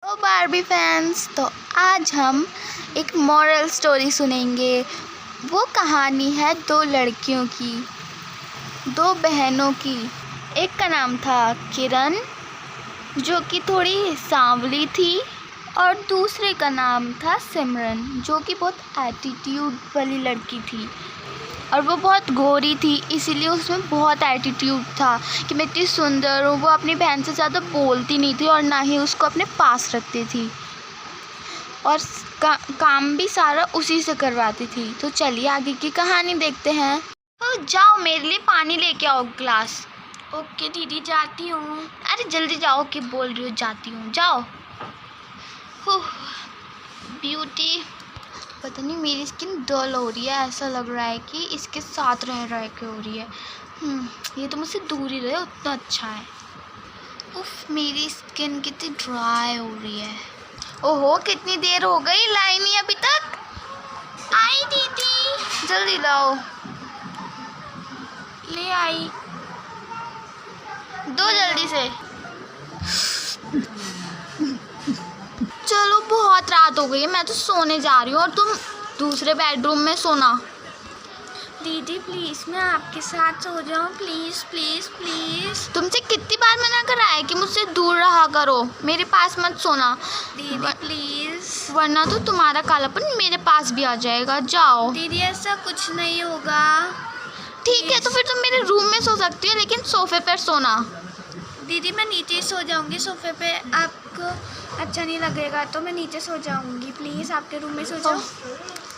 तो Barbie fans, तो आज हम एक मॉरल स्टोरी सुनेंगे। वो कहानी है दो लड़कियों की, दो बहनों की। एक का नाम था किरण, जो कि थोड़ी सांवली थी, और दूसरे का नाम था सिमरन, जो कि बहुत एटीट्यूड वाली लड़की थी। और वो बहुत गोरी थी, इसीलिए उसमें बहुत एटीट्यूड था कि मैं इतनी सुंदर हूँ। वो अपनी बहन से ज़्यादा बोलती नहीं थी और ना ही उसको अपने पास रखती थी, और काम भी सारा उसी से करवाती थी। तो चलिए आगे की कहानी देखते हैं। तो जाओ मेरे लिए पानी लेके आओ ग्लास। ओके दीदी, जाती हूँ। अरे जल्दी जाओ, कि बोल रही हो जाती हूँ, जाओ। ब्यूटी, पता नहीं मेरी स्किन डल हो रही है, ऐसा लग रहा है कि इसके साथ रह के हो रही है। ये तो मुझसे दूर ही रहे उतना अच्छा है। उफ, मेरी स्किन कितनी ड्राई हो रही है। ओहो, कितनी देर हो गई, लाई नहीं अभी तक। आई दीदी, जल्दी लाओ। ले आई। दो जल्दी से। चलो, बहुत रात हो गई है, मैं तो सोने जा रही हूँ और तुम दूसरे बेडरूम में सोना। दीदी प्लीज़, मैं आपके साथ सो जाऊँ, प्लीज़ प्लीज़ प्लीज़। तुमसे कितनी बार मना करा है कि मुझसे दूर रहा करो, मेरे पास मत सोना। दीदी प्लीज़। वरना तो तुम्हारा कालापन मेरे पास भी आ जाएगा। जाओ। दीदी ऐसा कुछ नहीं होगा। ठीक है, तो फिर तुम मेरे रूम में सो सकती हो, लेकिन सोफे पर सोना। दीदी मैं नीचे सो जाऊँगी सोफे पे, आपको अच्छा नहीं लगेगा तो मैं नीचे सो जाऊँगी। प्लीज़ आपके रूम में सो जाओ।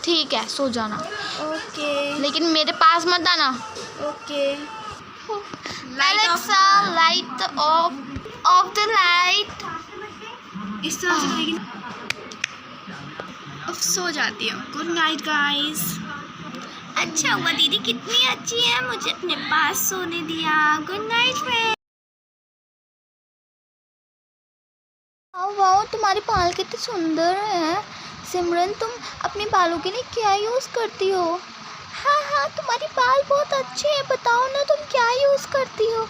ठीक है, सो जाना, ओके। लेकिन मेरे पास मत आना। Okay. Alexa, light of the light. इस तरह से करेगी ना। अब सो जाती हूँ। Good night guys. अच्छा हुआ दीदी कितनी अच्छी है, मुझे अपने पास सोने दिया। Good night friend. वाह, तुम्हारे बाल कितने सुंदर हैं। सिमरन, तुम अपने बालों के लिए क्या यूज़ करती हो? हाँ, तुम्हारे बाल बहुत अच्छे हैं, बताओ ना तुम क्या यूज़ करती हो?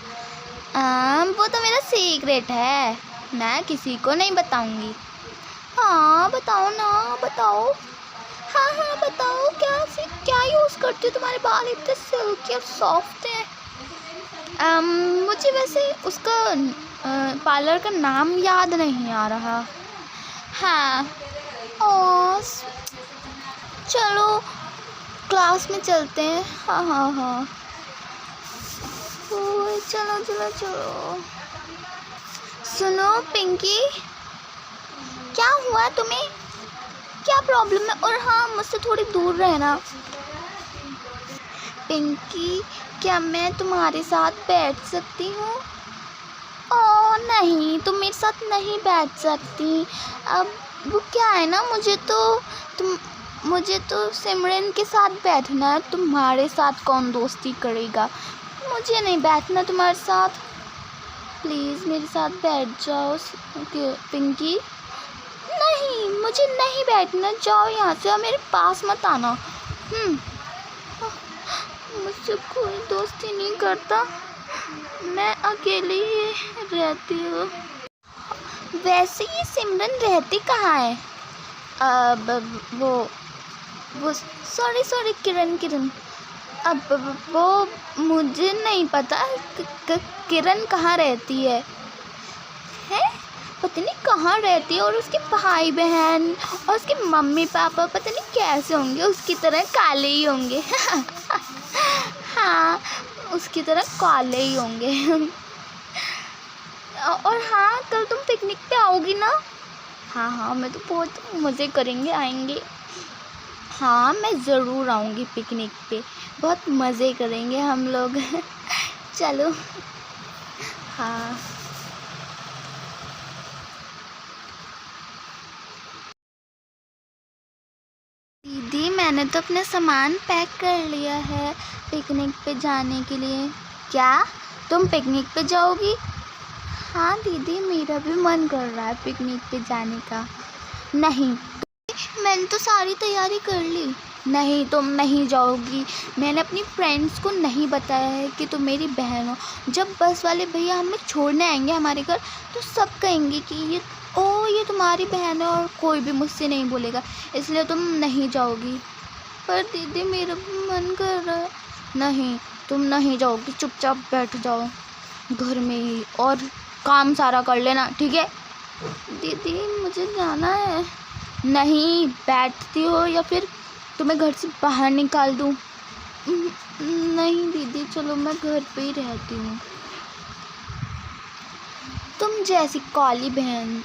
वो तो मेरा सीक्रेट है, मैं किसी को नहीं बताऊंगी। हाँ बताओ ना, बताओ। हाँ बताओ, क्या यूज़ करती हो? तुम्हारे बाल इतने सिल्की और सॉफ्ट हैं। मुझे वैसे उसका पार्लर का नाम याद नहीं आ रहा। हाँ, और चलो क्लास में चलते हैं। हाँ। चलो। सुनो पिंकी, क्या हुआ तुम्हें? क्या प्रॉब्लम है? और हाँ, मुझसे थोड़ी दूर रहना। पिंकी, क्या मैं तुम्हारे साथ बैठ सकती हूँ? ओह नहीं, तुम मेरे साथ नहीं बैठ सकती। अब वो क्या है ना, मुझे तो सिमरन के साथ बैठना है। तुम्हारे साथ कौन दोस्ती करेगा? मुझे नहीं बैठना तुम्हारे साथ। प्लीज़ मेरे साथ बैठ जाओ पिंकी। नहीं, मुझे नहीं बैठना, जाओ यहाँ से, और मेरे पास मत आना। मुझसे कोई दोस्ती नहीं करता, मैं अकेली ही रहती हूँ। वैसे ये सिमरन रहती कहाँ है? वो सॉरी किरण। अब वो मुझे नहीं पता किरण कहाँ रहती है। पता नहीं कहाँ रहती है, और उसके भाई बहन और उसके मम्मी पापा पता नहीं कैसे होंगे, उसकी तरह काले ही होंगे। हाँ, उसकी तरह काले ही होंगे। और हाँ, कल तुम पिकनिक पे आओगी ना? हाँ, मैं तो बहुत मज़े करेंगे, आएंगे। हाँ, मैं ज़रूर आऊँगी पिकनिक पे, बहुत मज़े करेंगे हम लोग। चलो। हाँ। दीदी, मैंने तो अपना सामान पैक कर लिया है पिकनिक पे जाने के लिए। क्या तुम पिकनिक पे जाओगी? हाँ दीदी, मेरा भी मन कर रहा है पिकनिक पे जाने का। नहीं, मैंने तो सारी तैयारी कर ली। नहीं, तुम नहीं जाओगी। मैंने अपनी फ्रेंड्स को नहीं बताया है कि तुम मेरी बहन हो। जब बस वाले भैया हमें छोड़ने आएंगे हमारे घर, तो सब कहेंगे कि ये ओ ये तुम्हारी बहन है और कोई भी मुझसे नहीं बोलेगा, इसलिए तुम नहीं जाओगी। पर दीदी मेरा मन कर रहा है। नहीं, तुम नहीं जाओगी, चुपचाप बैठ जाओ घर में ही और काम सारा कर लेना, ठीक है? दीदी मुझे जाना है। नहीं, बैठती हो या फिर तुम्हें घर से बाहर निकाल दूँ? नहीं दीदी, चलो मैं घर पे ही रहती हूँ। तुम जैसी काली बहन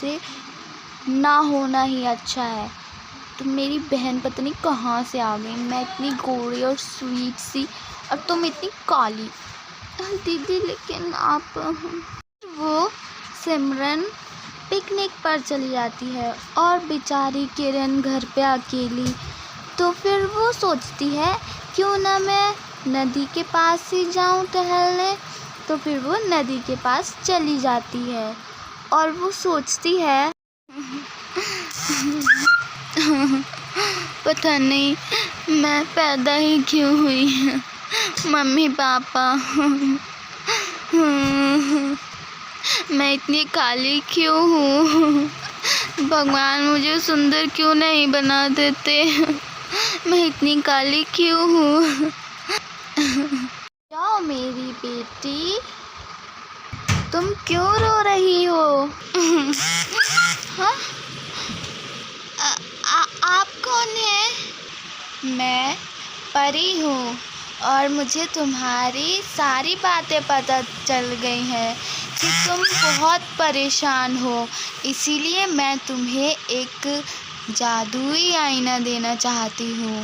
से ना होना ही अच्छा है। तुम मेरी बहन पता नहीं कहाँ से आ गई। मैं इतनी गोरी और स्वीट सी और तुम इतनी काली। दीदी लेकिन आप वो सिमरन पिकनिक पर चली जाती है और बेचारी किरण घर पे अकेली। तो फिर वो सोचती है क्यों ना मैं नदी के पास ही जाऊं टहलने। तो फिर वो नदी के पास चली जाती है और वो सोचती है पता नहीं मैं पैदा ही क्यों हुई, मम्मी पापा मैं इतनी काली क्यों हूँ, भगवान मुझे सुंदर क्यों नहीं बना देते, मैं इतनी काली क्यों हूँ। जाओ मेरी बेटी, तुम क्यों रो रही हो? हाँ? आप कौन है? मैं परी हूँ और मुझे तुम्हारी सारी बातें पता चल गई हैं कि तुम बहुत परेशान हो, इसीलिए मैं तुम्हें एक जादुई आईना देना चाहती हूँ।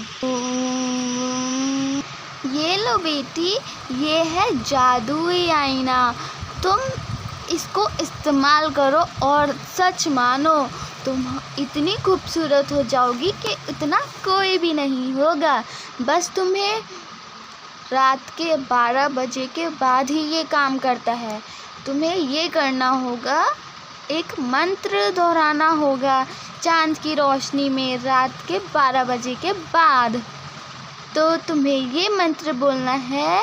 ये लो बेटी, ये है जादुई आईना। तुम इसको इस्तेमाल करो और सच मानो तुम इतनी खूबसूरत हो जाओगी कि इतना कोई भी नहीं होगा। बस तुम्हें रात के 12 बजे के बाद ही ये काम करता है। तुम्हें ये करना होगा, एक मंत्र दोहराना होगा चांद की रोशनी में रात के 12 बजे के बाद। तो तुम्हें ये मंत्र बोलना है,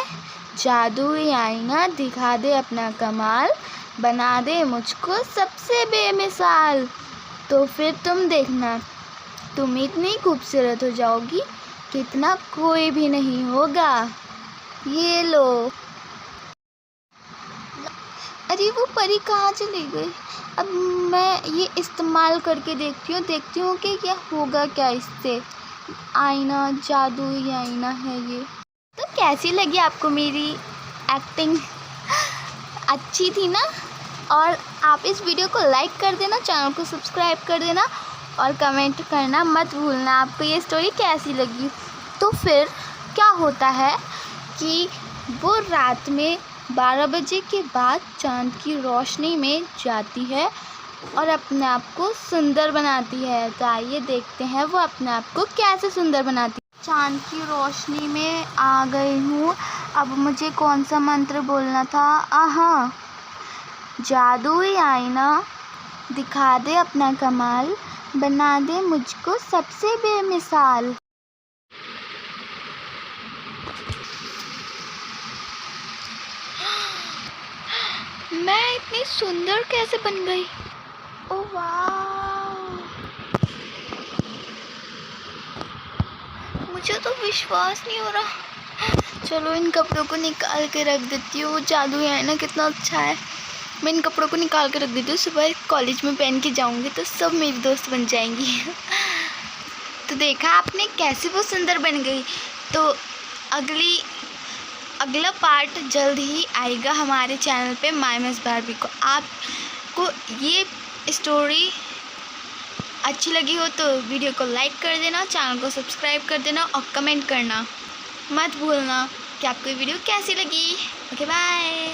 जादुई आईना दिखा दे अपना कमाल, बना दे मुझको सबसे बेमिसाल। तो फिर तुम देखना, तुम इतनी खूबसूरत हो जाओगी कि इतना कोई भी नहीं होगा। ये लो। अरे वो परी कहाँ चली गई? अब मैं ये इस्तेमाल करके देखती हूँ कि क्या होगा क्या इससे। आईना, जादुई आईना है ये। तो कैसी लगी आपको मेरी एक्टिंग? अच्छी थी ना? और आप इस वीडियो को लाइक कर देना, चैनल को सब्सक्राइब कर देना और कमेंट करना मत भूलना आपको ये स्टोरी कैसी लगी। तो फिर क्या होता है कि वो रात में 12 बजे के बाद चांद की रोशनी में जाती है और अपने आप को सुंदर बनाती है। तो आइए देखते हैं वो अपने आप को कैसे सुंदर बनाती है। चांद की रोशनी में आ गई हूँ। अब मुझे कौन सा मंत्र बोलना था? आहा, जादुई आईना दिखा दे अपना कमाल, बना दे मुझको सबसे बेमिसाल। मैं इतनी सुंदर कैसे बन गई? ओह वाह, मुझे तो विश्वास नहीं हो रहा। चलो इन कपड़ों को निकाल के रख देती हूँ। जादुई आईना कितना अच्छा है। मैं इन कपड़ों को निकाल के रख देती हूँ, सुबह कॉलेज में पहन के जाऊँगी तो सब मेरी दोस्त बन जाएंगी। तो देखा आपने कैसे वो सुंदर बन गई। तो अगला पार्ट जल्द ही आएगा हमारे चैनल पे माय मिस बार्बी को। आपको ये स्टोरी अच्छी लगी हो तो वीडियो को लाइक कर देना, चैनल को सब्सक्राइब कर देना और कमेंट करना मत भूलना कि आपको ये वीडियो कैसी लगी। Okay bye.